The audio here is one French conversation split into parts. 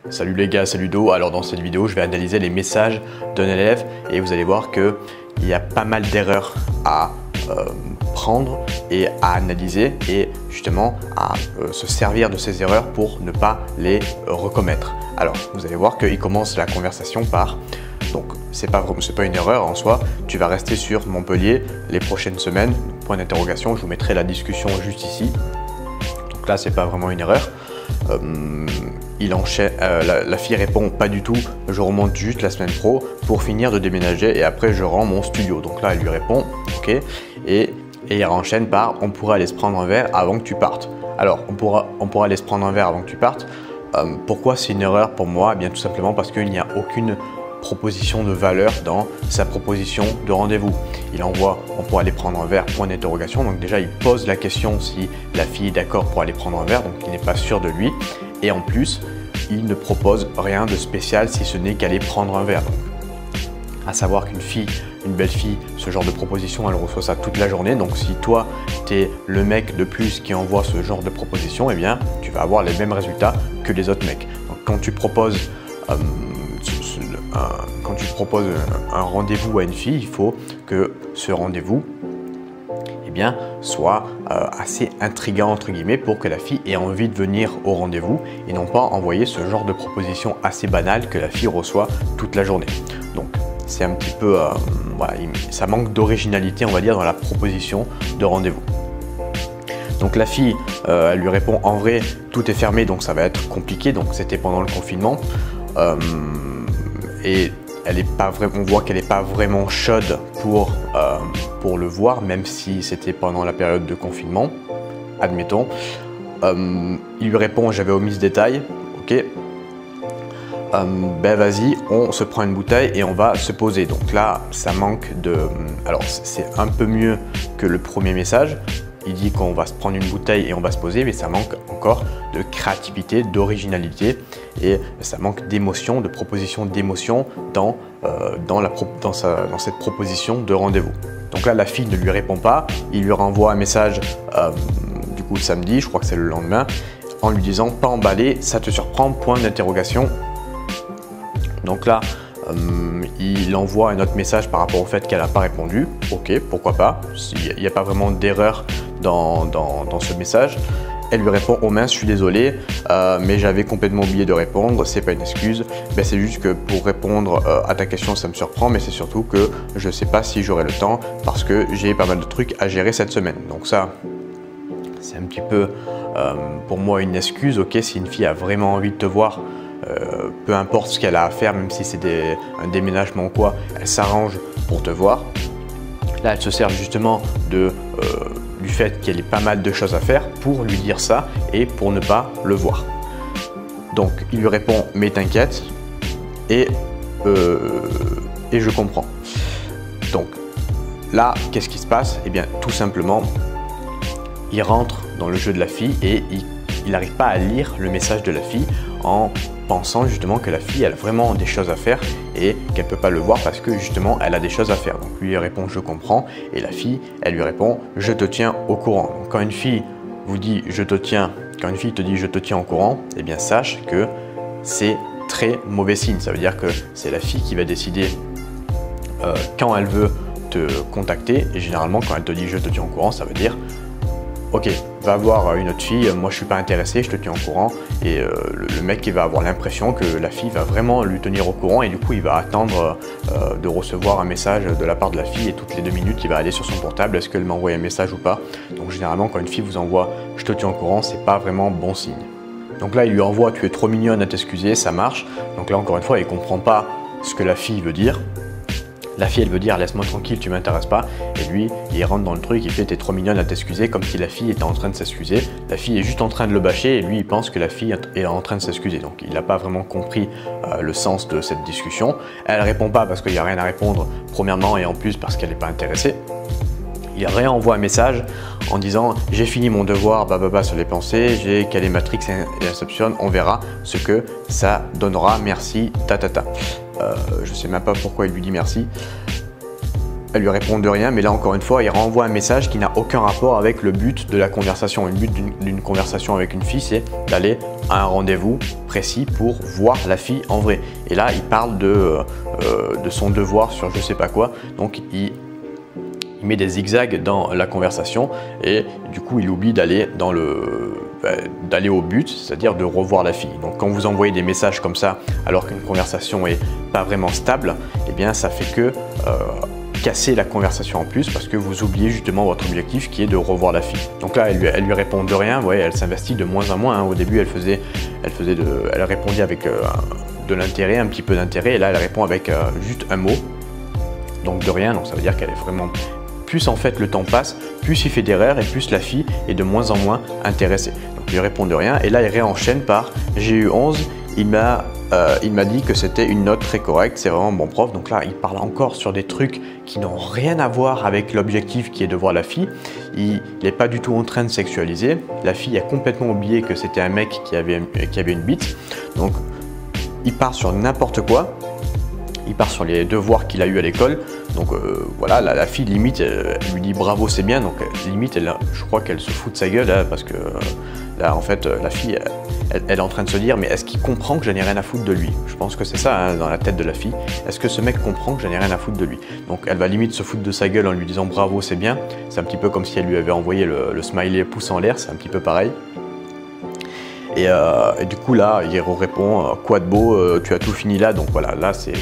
Salut les gars, c'est Ludo. Alors dans cette vidéo, je vais analyser les messages d'un élève et vous allez voir qu'il y a pas mal d'erreurs à prendre et à analyser et justement à se servir de ces erreurs pour ne pas les recommettre. Alors vous allez voir qu'il commence la conversation par donc c'est pas une erreur en soi, tu vas rester sur Montpellier les prochaines semaines, point d'interrogation, je vous mettrai la discussion juste ici. Donc là c'est pas vraiment une erreur. Il enchaîne, la fille répond pas du tout, je remonte juste la semaine pro pour finir de déménager et après je rends mon studio. Donc là elle lui répond ok et il enchaîne par on pourrait aller se prendre un verre avant que tu partes. Alors on pourra aller se prendre un verre avant que tu partes. Pourquoi c'est une erreur pour moi? Eh bien tout simplement parce qu'il n'y a aucune proposition de valeur dans sa proposition de rendez-vous. Il envoie on pourra aller prendre un verre, point d'interrogation. Donc déjà il pose la question si la fille est d'accord pour aller prendre un verre, donc il n'est pas sûr de lui. Et en plus, il ne propose rien de spécial si ce n'est qu'aller prendre un verre. Donc, à savoir qu'une fille, une belle fille, ce genre de proposition, elle reçoit ça toute la journée. Donc si toi, tu es le mec de plus qui envoie ce genre de proposition, eh bien, tu vas avoir les mêmes résultats que les autres mecs. Donc quand tu proposes un rendez-vous à une fille, il faut que ce rendez-vous soit assez intriguant entre guillemets pour que la fille ait envie de venir au rendez-vous et non pas envoyer ce genre de proposition assez banale que la fille reçoit toute la journée. Donc c'est un petit peu, voilà, ça manque d'originalité on va dire dans la proposition de rendez-vous. Donc la fille, elle lui répond en vrai tout est fermé donc ça va être compliqué, donc c'était pendant le confinement et on voit qu'elle n'est pas vraiment chaude pour le voir, même si c'était pendant la période de confinement, admettons. Il lui répond j'avais omis ce détail, ok. Ben vas-y, on se prend une bouteille et on va se poser. Donc là, ça manque de... Alors c'est un peu mieux que le premier message. Il dit qu'on va se prendre une bouteille et on va se poser, mais ça manque encore de créativité, d'originalité et ça manque d'émotion, de proposition d'émotion dans cette proposition de rendez-vous. Donc là, la fille ne lui répond pas, il lui renvoie un message du coup samedi, je crois que c'est le lendemain, en lui disant pas emballé, ça te surprend, point d'interrogation. Donc là, il envoie un autre message par rapport au fait qu'elle n'a pas répondu. Ok, pourquoi pas, il n'y a pas vraiment d'erreur dans ce message. Elle lui répond oh mince, je suis désolé, mais j'avais complètement oublié de répondre, c'est pas une excuse. Ben, c'est juste que pour répondre à ta question, ça me surprend, mais c'est surtout que je ne sais pas si j'aurai le temps parce que j'ai pas mal de trucs à gérer cette semaine. Donc ça, c'est un petit peu pour moi une excuse. Ok, si une fille a vraiment envie de te voir, peu importe ce qu'elle a à faire, même si c'est un déménagement ou quoi, elle s'arrange pour te voir. Là, elle se sert justement du fait qu'elle ait pas mal de choses à faire pour lui dire ça et pour ne pas le voir. Donc, il lui répond « mais t'inquiète » et je comprends. Donc, là, qu'est-ce qui se passe? Eh bien, tout simplement, il rentre dans le jeu de la fille et il n'arrive pas à lire le message de la fille en pensant justement que la fille elle a vraiment des choses à faire et qu'elle ne peut pas le voir parce que justement elle a des choses à faire. Donc lui il répond je comprends et la fille elle lui répond je te tiens au courant. Donc quand une fille vous dit je te tiens, quand une fille te dit je te tiens au courant, eh bien sache que c'est très mauvais signe. Ça veut dire que c'est la fille qui va décider quand elle veut te contacter et généralement quand elle te dit je te tiens au courant ça veut dire ok, va voir une autre fille, moi je suis pas intéressé, je te tiens au courant et le mec il va avoir l'impression que la fille va vraiment lui tenir au courant et du coup il va attendre de recevoir un message de la part de la fille et toutes les 2 minutes il va aller sur son portable, est-ce qu'elle m'a envoyé un message ou pas. Donc généralement quand une fille vous envoie je te tiens au courant, c'est pas vraiment bon signe. Donc là il lui envoie tu es trop mignonne à t'excuser, ça marche. Donc là encore une fois il comprend pas ce que la fille veut dire. La fille elle veut dire laisse-moi tranquille, tu m'intéresses pas et lui il rentre dans le truc, il fait t'es trop mignonne à t'excuser comme si la fille était en train de s'excuser. La fille est juste en train de le bâcher et lui il pense que la fille est en train de s'excuser. Donc il n'a pas vraiment compris le sens de cette discussion. Elle répond pas parce qu'il n'y a rien à répondre premièrement et en plus parce qu'elle n'est pas intéressée. Il réenvoie un message en disant j'ai fini mon devoir sur les pensées, j'ai calé Matrix et Inception, on verra ce que ça donnera, merci, ta. Je sais même pas pourquoi il lui dit merci. elle lui répond de rien, mais là encore une fois, il renvoie un message qui n'a aucun rapport avec le but de la conversation. Le but d'une conversation avec une fille, c'est d'aller à un rendez-vous précis pour voir la fille en vrai. Et là, il parle de son devoir sur je sais pas quoi, donc il met des zigzags dans la conversation et du coup, il oublie d'aller d'aller au but, c'est-à-dire de revoir la fille. Donc quand vous envoyez des messages comme ça alors qu'une conversation est pas vraiment stable, eh bien ça fait que casser la conversation en plus parce que vous oubliez justement votre objectif qui est de revoir la fille. Donc là, elle lui répond de rien, ouais, elle s'investit de moins en moins. Hein. Au début, elle répondait avec de l'intérêt, un petit peu d'intérêt, et là, elle répond avec juste un mot, donc de rien. Donc ça veut dire qu'elle est vraiment… Plus en fait le temps passe, plus il fait d'erreurs et plus la fille est de moins en moins intéressée. Donc il lui répond de rien et là, il réenchaîne par « j'ai eu 11, il m'a dit que c'était une note très correcte, c'est vraiment bon prof. » Donc là, il parle encore sur des trucs qui n'ont rien à voir avec l'objectif qui est de voir la fille. Il n'est pas du tout en train de sexualiser. La fille a complètement oublié que c'était un mec qui avait une bite. Donc, il part sur n'importe quoi. Il part sur les devoirs qu'il a eu à l'école. Donc voilà, la fille limite, elle lui dit bravo, c'est bien. Donc limite, je crois qu'elle se fout de sa gueule là, parce que là, en fait, la fille, elle est en train de se dire, mais est-ce qu'il comprend que je n'ai rien à foutre de lui? Je pense que c'est ça hein, dans la tête de la fille. Est-ce que ce mec comprend que je n'ai rien à foutre de lui? Donc elle va limite se foutre de sa gueule en lui disant bravo, c'est bien. C'est un petit peu comme si elle lui avait envoyé le smiley pouce en l'air, c'est un petit peu pareil. Et du coup là, il répond quoi de beau, tu as tout fini là. Donc voilà, là c'est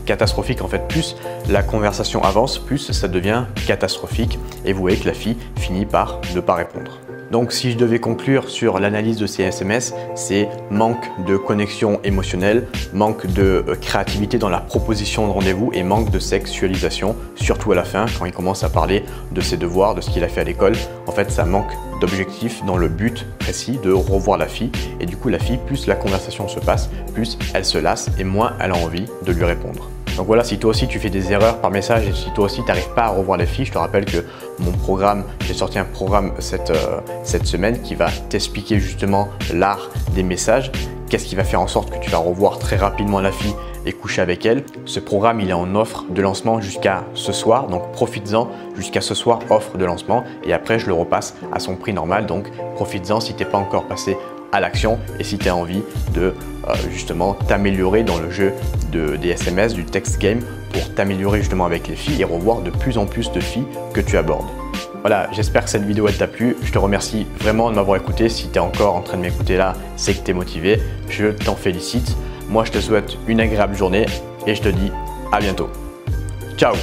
catastrophique en fait. Plus la conversation avance, plus ça devient catastrophique. Et vous voyez que la fille finit par ne pas répondre. Donc si je devais conclure sur l'analyse de ces SMS, c'est manque de connexion émotionnelle, manque de créativité dans la proposition de rendez-vous et manque de sexualisation, surtout à la fin quand il commence à parler de ses devoirs, de ce qu'il a fait à l'école. En fait, ça manque d'objectif dans le but précis de revoir la fille et du coup la fille, plus la conversation se passe, plus elle se lasse et moins elle a envie de lui répondre. Donc voilà, si toi aussi tu fais des erreurs par message et si toi aussi tu n'arrives pas à revoir les filles, je te rappelle que mon programme, j'ai sorti un programme cette semaine qui va t'expliquer justement l'art des messages, qu'est-ce qui va faire en sorte que tu vas revoir très rapidement la fille et coucher avec elle. Ce programme, il est en offre de lancement jusqu'à ce soir, donc profites-en jusqu'à ce soir, offre de lancement, et après je le repasse à son prix normal, donc profites-en si tu n'es pas encore passé à l'action et si tu as envie de justement t'améliorer dans le jeu des SMS, du text game pour t'améliorer justement avec les filles et revoir de plus en plus de filles que tu abordes. Voilà, j'espère que cette vidéo elle t'a plu. Je te remercie vraiment de m'avoir écouté. Si tu es encore en train de m'écouter là, c'est que tu es motivé. Je t'en félicite. Moi, je te souhaite une agréable journée et je te dis à bientôt. Ciao!